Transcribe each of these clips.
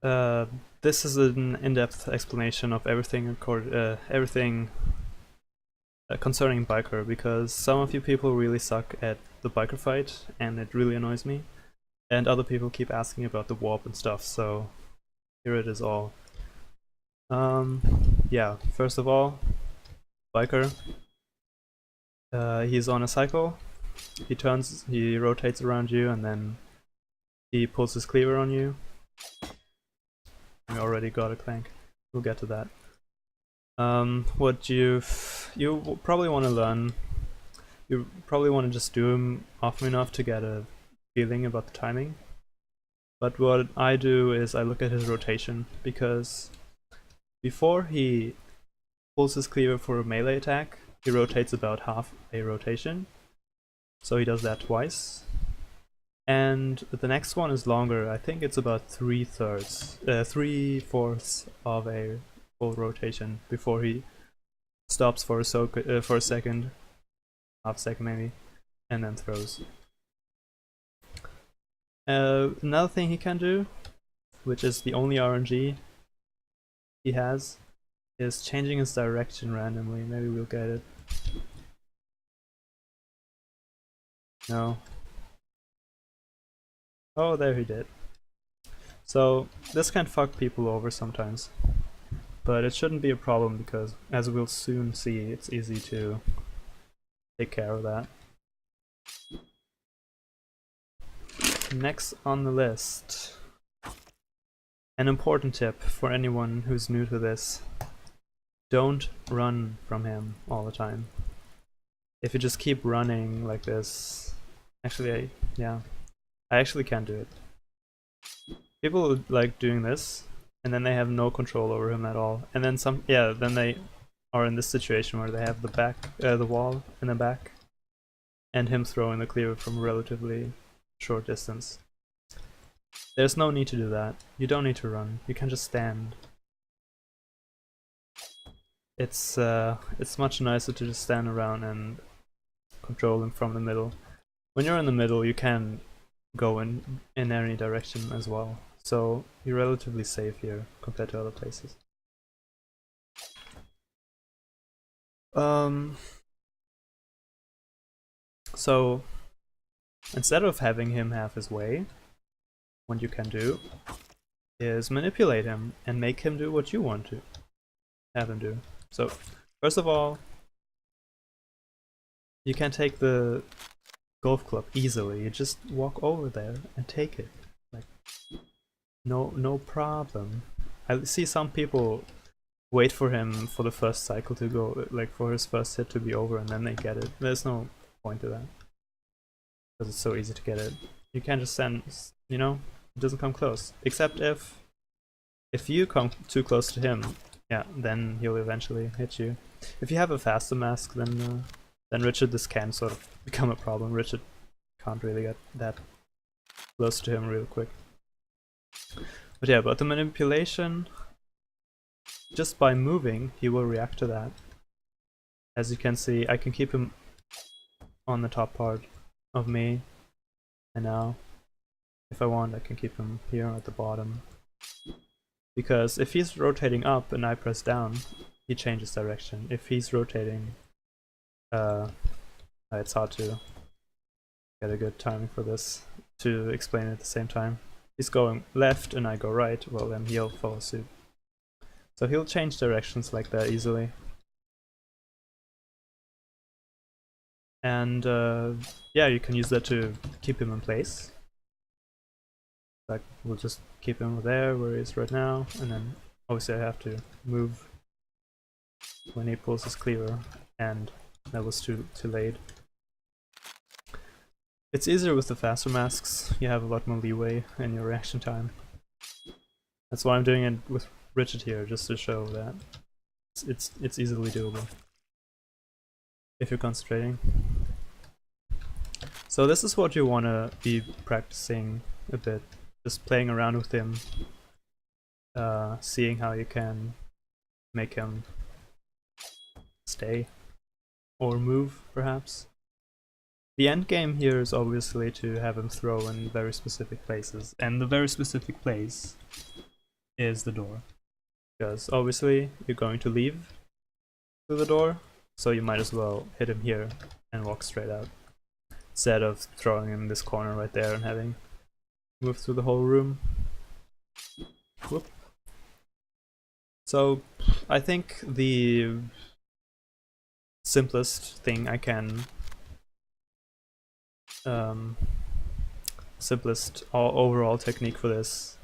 Uh, this is an in-depth explanation of everything concerning biker, because some of you people really suck at the biker fight, and it really annoys me. And other people keep asking about the warp and stuff, so here it is all. Yeah, first of all, biker. He's on a cycle. He rotates around you, and then he pulls his cleaver on you. We already got a clank. We'll get to that. What you probably want to learn. You probably want to just do him often enough to get a feeling about the timing. But what I do is I look at his rotation, because before he pulls his cleaver for a melee attack, he rotates about half a rotation. So he does that twice. And the next one is longer. I think it's about 3/4 of a full rotation before he stops for a second, half second maybe, and then throws. Another thing he can do, which is the only RNG he has, is changing his direction randomly. Maybe we'll get it. No. Oh, there he did. So this can fuck people over sometimes, but it shouldn't be a problem because, as we'll soon see, it's easy to take care of that. Next on the list, an important tip for anyone who's new to this: don't run from him all the time. If you just keep running like this, actually, I actually can't do it. People like doing this, and then they have no control over him at all. And then then they are in this situation where they have the wall in the back, and him throwing the cleaver from a relatively short distance. There's no need to do that. You don't need to run. You can just stand. It's much nicer to just stand around and control him from the middle. When you're in the middle, you can go in any direction as well, so you're relatively safe here compared to other places. So instead of having him have his way, what you can do is manipulate him and make him do what you want to have him do. So first of all, you can take the golf club easily. You just walk over there and take it, like no problem. I see some people wait for him for the first cycle to go, like for his first hit to be over, and then they get it. There's no point to that because it's so easy to get it. You can't just send, it doesn't come close. Except if you come too close to him, yeah, then he'll eventually hit you. If you have a faster mask, then Richard, this can sort of become a problem. Richard can't really get that close to him real quick. But yeah, but the manipulation, just by moving, he will react to that. As you can see, I can keep him on the top part of me, and now, if I want, I can keep him here at the bottom. Because if he's rotating up and I press down, he changes direction. If he's rotating, it's hard to get a good timing for this to explain it at the same time. He's going left and I go right, well then he'll follow suit. So he'll change directions like that easily. And yeah, you can use that to keep him in place. Like, we'll just keep him there where he is right now, and then obviously I have to move when he pulls his cleaver, and that was too late. It's easier with the faster masks. You have a lot more leeway in your reaction time. That's why I'm doing it with Richard here, just to show that it's easily doable if you're concentrating. So this is what you want to be practicing a bit, just playing around with him, seeing how you can make him stay or move, perhaps. The end game here is obviously to have him throw in very specific places, and the very specific place is the door. Because obviously you're going to leave through the door, so you might as well hit him here and walk straight out, instead of throwing him in this corner right there and having moved through the whole room. Whoop. So I think the simplest thing I can simplest overall technique for this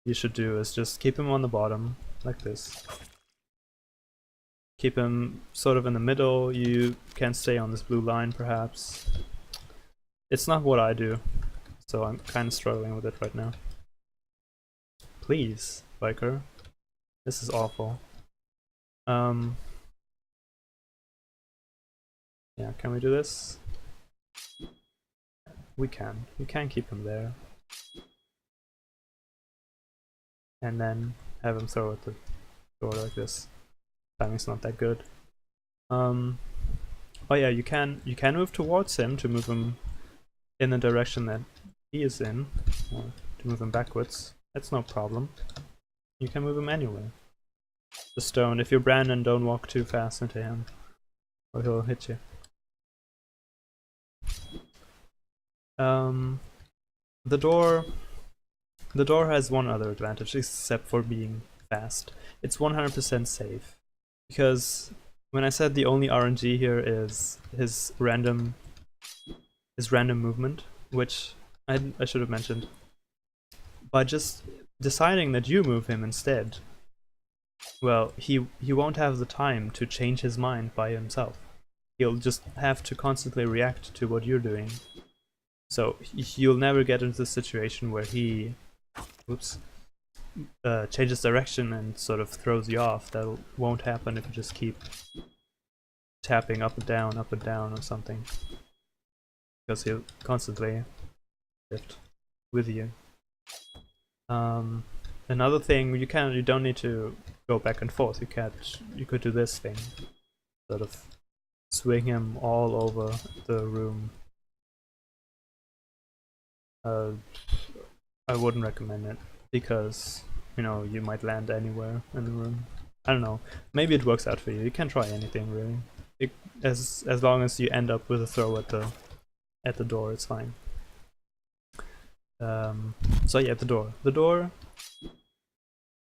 you should do is just keep him on the bottom like this. Keep him sort of in the middle. You can stay on this blue line perhaps. It's not what I do, so I'm kind of struggling with it right now. Please, biker. This is awful. Yeah, can we do this? We can. We can keep him there. And then have him throw at the door like this. Timing's not that good. Oh yeah, you can move towards him to move him in the direction that he is in, or to move him backwards. That's no problem. You can move him anywhere. Just don't, if you're Brandon, don't walk too fast into him, or he'll hit you. The door has one other advantage, except for being fast. It's 100% safe. Because when I said the only RNG here is his random movement, which I should have mentioned, by just deciding that you move him instead, well, he won't have the time to change his mind by himself. He'll just have to constantly react to what you're doing. So you'll never get into the situation where he changes direction and sort of throws you off. That won't happen if you just keep tapping up and down or something, because he'll constantly shift with you. Another thing, you don't need to go back and forth. You could do this thing, sort of swing him all over the room. I wouldn't recommend it, because you know, you might land anywhere in the room. I don't know, maybe it works out for you. You can try anything really. As long as you end up with a throw at the door, it's fine. So yeah, the door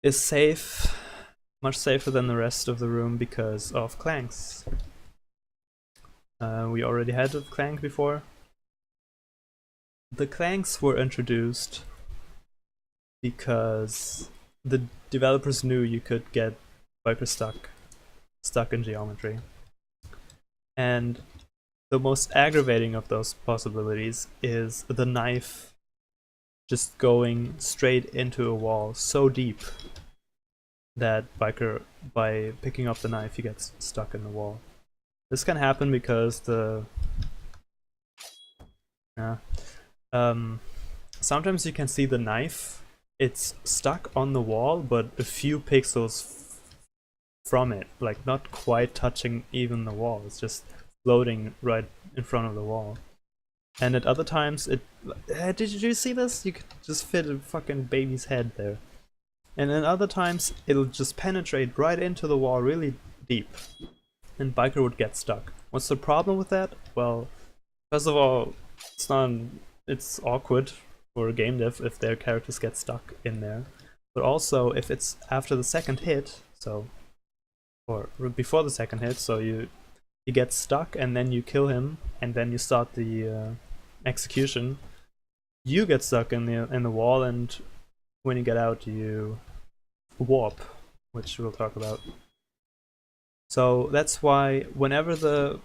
is safe, much safer than the rest of the room because of clanks. We already had a clank before. The clanks were introduced because the developers knew you could get biker stuck in geometry. And the most aggravating of those possibilities is the knife just going straight into a wall so deep that biker, by picking up the knife, he gets stuck in the wall. This can happen because sometimes you can see the knife, it's stuck on the wall, but a few pixels from it, like not quite touching even the wall. It's just floating right in front of the wall. And at other times, did you see this? You could just fit a fucking baby's head there. And then other times, it'll just penetrate right into the wall really deep, and biker would get stuck. What's the problem with that? Well, first of all, it's awkward for a game dev if their characters get stuck in there. But also, if it's after the second hit, or before the second hit, so you get stuck and then you kill him and then you start the execution, you get stuck in the wall, and when you get out you warp, which we'll talk about. So that's why whenever the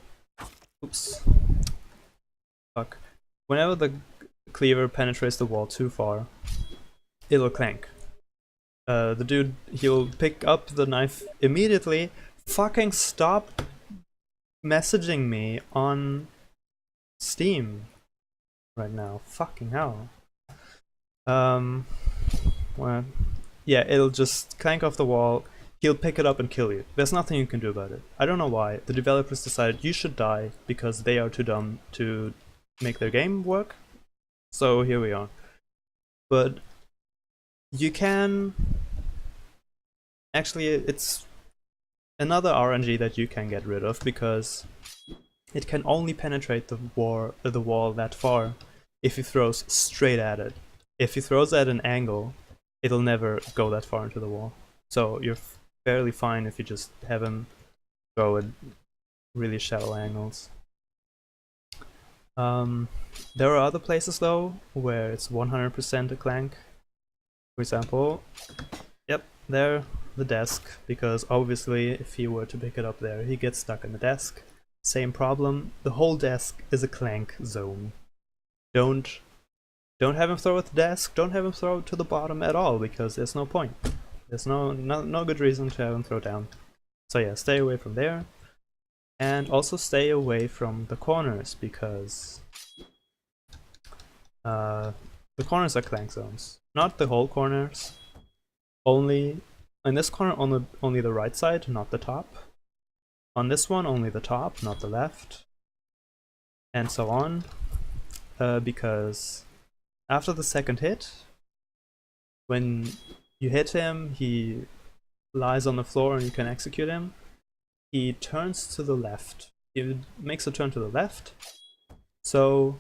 cleaver penetrates the wall too far, it'll clank. The dude, he'll pick up the knife immediately. Fucking stop messaging me on Steam right now. Fucking hell. Well, yeah, it'll just clank off the wall. He'll pick it up and kill you. There's nothing you can do about it. I don't know why. The developers decided you should die because they are too dumb to make their game work. So here we are. But You can... Actually, it's another RNG that you can get rid of, because it can only penetrate the wall that far if he throws straight at it. If he throws at an angle, it'll never go that far into the wall. So you're fairly fine if you just have him go at really shallow angles. There are other places though where it's 100% a clank. For example, yep, there, the desk, because obviously if he were to pick it up there, he gets stuck in the desk. Same problem, the whole desk is a clank zone. Don't have him throw at the desk, don't have him throw to the bottom at all, because there's no point. There's no good reason to have him throw down. So yeah, stay away from there. And also stay away from the corners, because the corners are clank zones. Not the whole corners. Only in this corner, only the right side, not the top. On this one, only the top, not the left. And so on. Because after the second hit, when you hit him, he lies on the floor and you can execute him. He turns to the left. He makes a turn to the left. So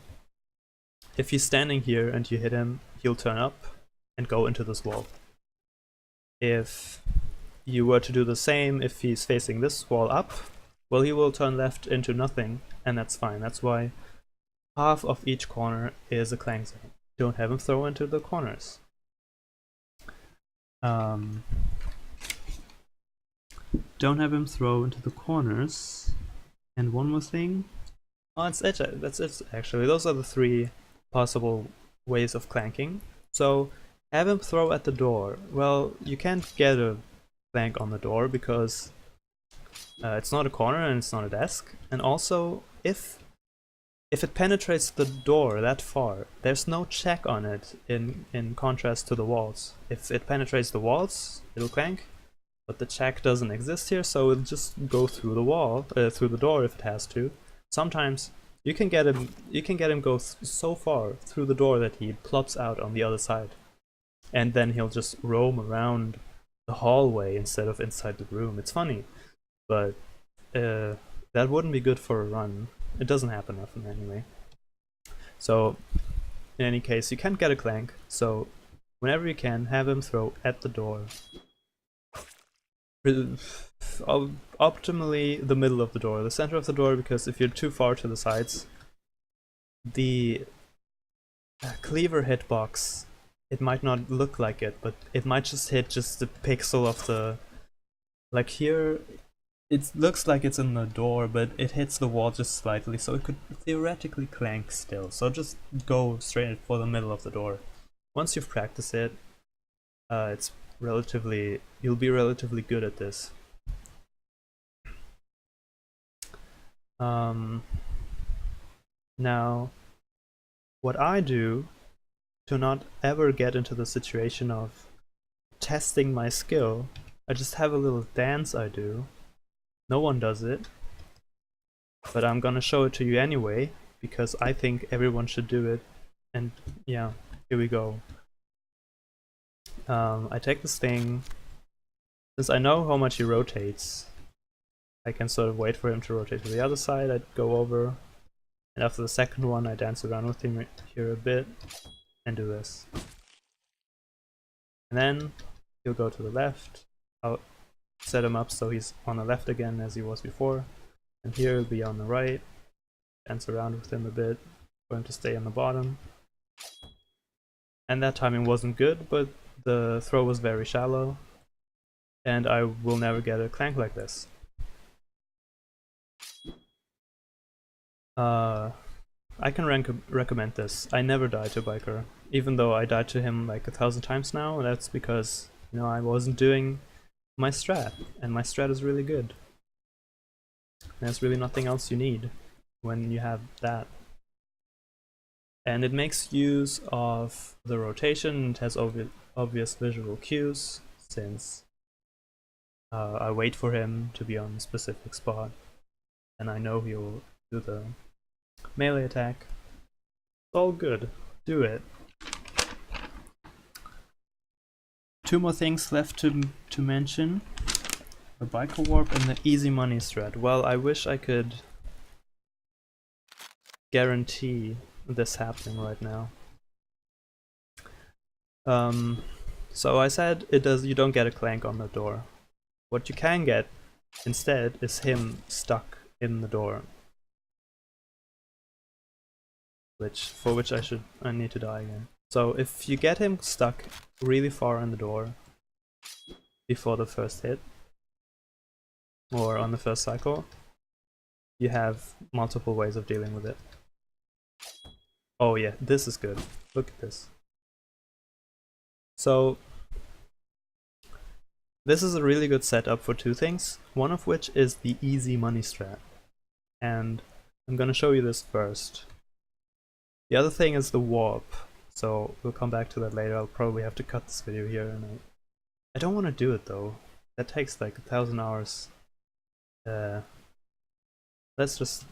if he's standing here and you hit him, he'll turn up and go into this wall. If you were to do the same, if he's facing this wall up, well, he will turn left into nothing, and that's fine. That's why half of each corner is a clank zone. Don't have him throw into the corners. Don't have him throw into the corners. And one more thing. Oh, that's it actually. Those are the three possible ways of clanking. So have him throw at the door. Well, you can't get a clank on the door because it's not a corner and it's not a desk. And also, if it penetrates the door that far, there's no check on it in contrast to the walls. If it penetrates the walls, it'll clank, but the check doesn't exist here, so it'll just go through the wall, through the door if it has to. Sometimes you can get him go so far through the door that he plops out on the other side, and then he'll just roam around the hallway instead of inside the room. It's funny, but that wouldn't be good for a run. It doesn't happen often anyway. So in any case, you can't get a clank, so whenever you can, have him throw at the door. Optimally the middle of the door, the center of the door, because if you're too far to the sides, the cleaver hitbox, it might not look like it, but it might just hit just the pixel of the... Like here, it looks like it's in the door, but it hits the wall just slightly, so it could theoretically clank still. So just go straight for the middle of the door. Once you've practiced it, you'll be relatively good at this. Now, what I do to not ever get into the situation of testing my skill, I just have a little dance I do. No one does it, but I'm gonna show it to you anyway, because I think everyone should do it. And yeah, here we go. I take this thing. Since I know how much he rotates, I can sort of wait for him to rotate to the other side. I'd go over, and after the second one I dance around with him here a bit and do this. And then he'll go to the left. I'll set him up so he's on the left again as he was before, and here he'll be on the right. Dance around with him a bit for him to stay on the bottom. And that timing wasn't good, but the throw was very shallow, and I will never get a clank like this. I can recommend this. I never died to Biker, even though I died to him like 1,000 times now. That's because, you know, I wasn't doing my strat, and my strat is really good. There's really nothing else you need when you have that. And it makes use of the rotation. It has obvious visual cues, since I wait for him to be on a specific spot, and I know he'll do the melee attack. It's all good. Do it. two more things left to mention. The biker warp and the easy money strat. Well, I wish I could guarantee this happening right now. So I said you don't get a clank on the door. What you can get instead is him stuck in the door. For which I need to die again. So if you get him stuck really far in the door before the first hit, or on the first cycle, you have multiple ways of dealing with it. Oh yeah, this is good. Look at this. So this is a really good setup for two things, one of which is the easy money strat. And I'm gonna show you this first. The other thing is the warp, so we'll come back to that later. I'll probably have to cut this video here, and I don't want to do it though. That takes like 1,000 hours. I'll just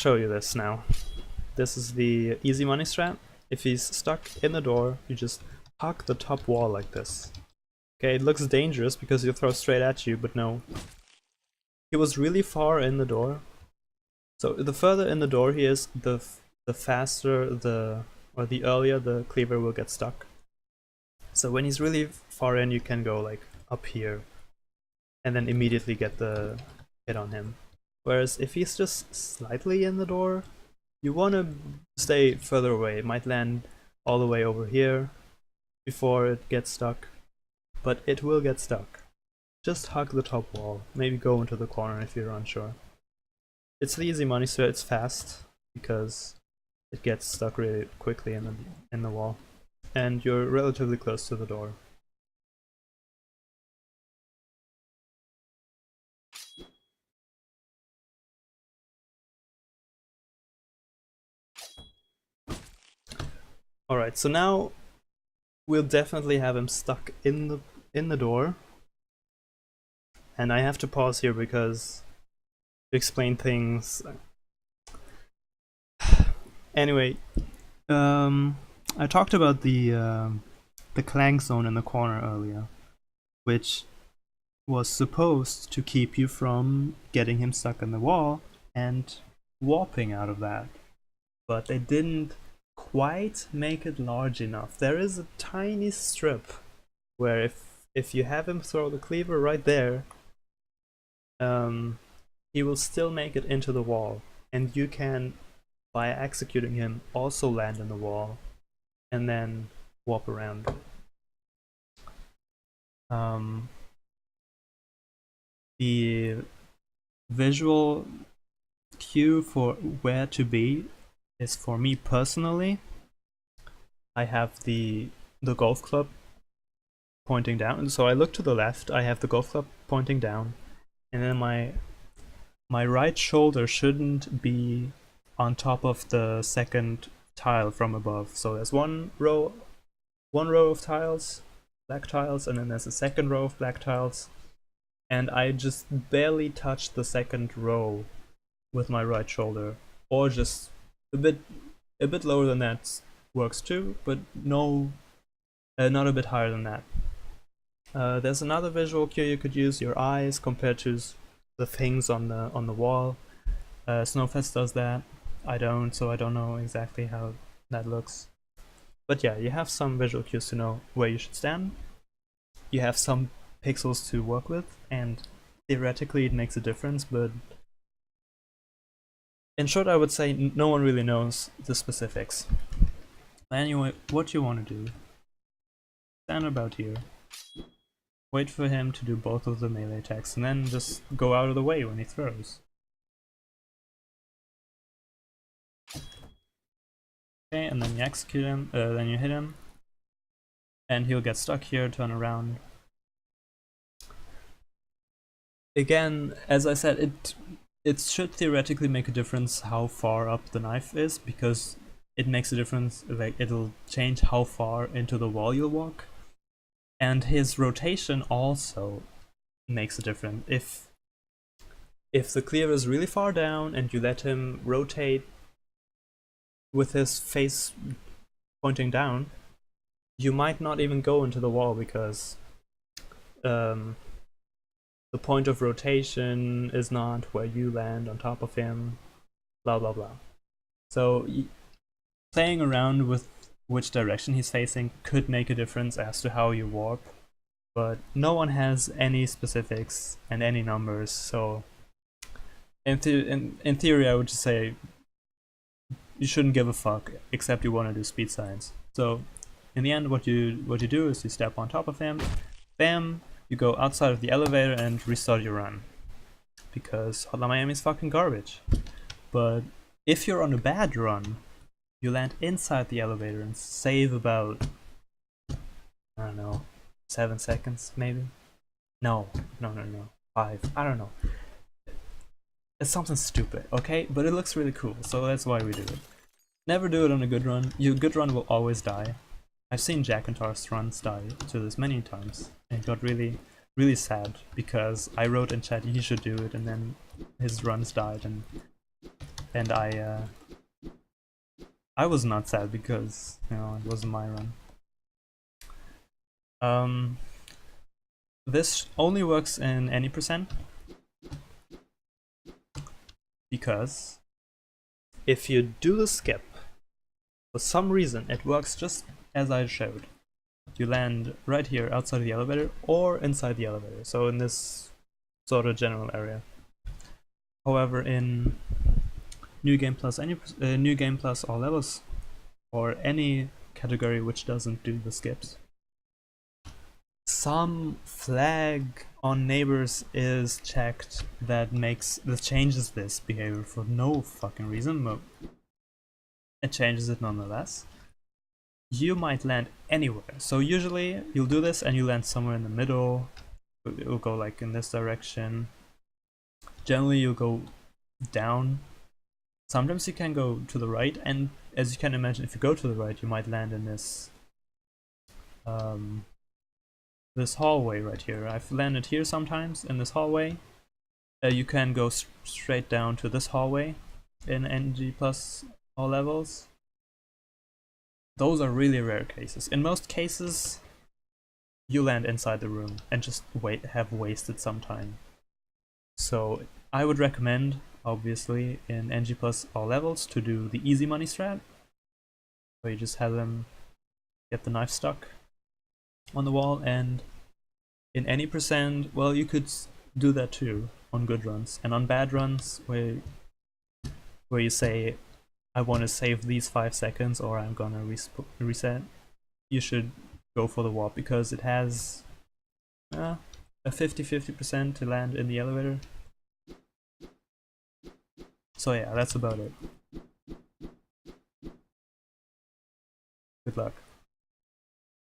show you this now. This is the easy money strat. If he's stuck in the door, you just hug the top wall like this. Okay, it looks dangerous because he'll throw straight at you, but no. He was really far in the door. So the further in the door he is, the faster or the earlier the cleaver will get stuck. So when he's really far in, you can go like up here and then immediately get the hit on him. Whereas if he's just slightly in the door, you want to stay further away. It might land all the way over here before it gets stuck, but it will get stuck. Just hug the top wall, maybe go into the corner if you're unsure. It's the easy money, so it's fast because it gets stuck really quickly in the wall, and you're relatively close to the door. Alright, so now we'll definitely have him stuck in the door. And I have to pause here because to explain things. Anyway, I talked about the clank zone in the corner earlier, which was supposed to keep you from getting him stuck in the wall and warping out of that. But they didn't quite make it large enough. There is a tiny strip where if you have him throw the cleaver right there, he will still make it into the wall, and you can, by executing him, also land in the wall and then warp around. The visual cue for where to be is, for me personally, I have the golf club pointing down. So I look to the left, I have the golf club pointing down, and then my right shoulder shouldn't be on top of the second tile from above. So there's one row of tiles, black tiles, and then there's a second row of black tiles, and I just barely touch the second row with my right shoulder, or just a bit lower than that works too, but no, not a bit higher than that. There's another visual cue you could use: your eyes compared to the things on the wall. Snowfest does that. I don't, so I don't know exactly how that looks. But yeah, you have some visual cues to know where you should stand. You have some pixels to work with, and theoretically it makes a difference, but in short, I would say no one really knows the specifics. Anyway, what you want to do, stand about here, wait for him to do both of the melee attacks, and then just go out of the way when he throws. Okay, and then you execute him, then you hit him, and he'll get stuck here, turn around. Again, as I said, it should theoretically make a difference how far up the knife is, because it makes a difference, like it'll change how far into the wall you'll walk. And his rotation also makes a difference. If the cleaver is really far down and you let him rotate with his face pointing down, you might not even go into the wall because the point of rotation is not where you land on top of him, blah blah blah. So playing around with which direction he's facing could make a difference as to how you warp, but no one has any specifics and any numbers, so in theory I would just say you shouldn't give a fuck except you want to do speed science. So in the end what you do is you step on top of him, bam, you go outside of the elevator and restart your run, because Hotline Miami is fucking garbage. But if you're on a bad run, you land inside the elevator and save about, I don't know, 7 seconds maybe? No, 5, I don't know. It's something stupid, okay? But it looks really cool, so that's why we do it. Never do it on a good run. Your good run will always die. I've seen Jack and Tar's runs die to this many times, and it got really, really sad because I wrote in chat he should do it, and then his runs died, and I was not sad because, you know, it wasn't my run. This only works in any percent, because if you do the skip, for some reason it works just as I showed. You land right here outside the elevator or inside the elevator, so in this sort of general area. However, in New Game Plus All Levels, or any category which doesn't do the skips, some flag on neighbors is checked that changes this behavior for no fucking reason, but it changes it nonetheless. You might land anywhere. So usually you'll do this and you land somewhere in the middle. It'll go like in this direction. Generally you'll go down. Sometimes you can go to the right, and as you can imagine, if you go to the right, you might land in this this hallway right here. I've landed here sometimes in this hallway. You can go straight down to this hallway in NG plus all levels. Those are really rare cases. In most cases, you land inside the room and just have wasted some time. So I would recommend, obviously, in NG plus all levels to do the easy money strat, where you just have them get the knife stuck on the wall, and in any percent, well, you could do that too on good runs, and on bad runs where you say, I want to save these 5 seconds or I'm gonna reset, you should go for the warp, because it has a 50-50% to land in the elevator. So yeah, that's about it. Good luck.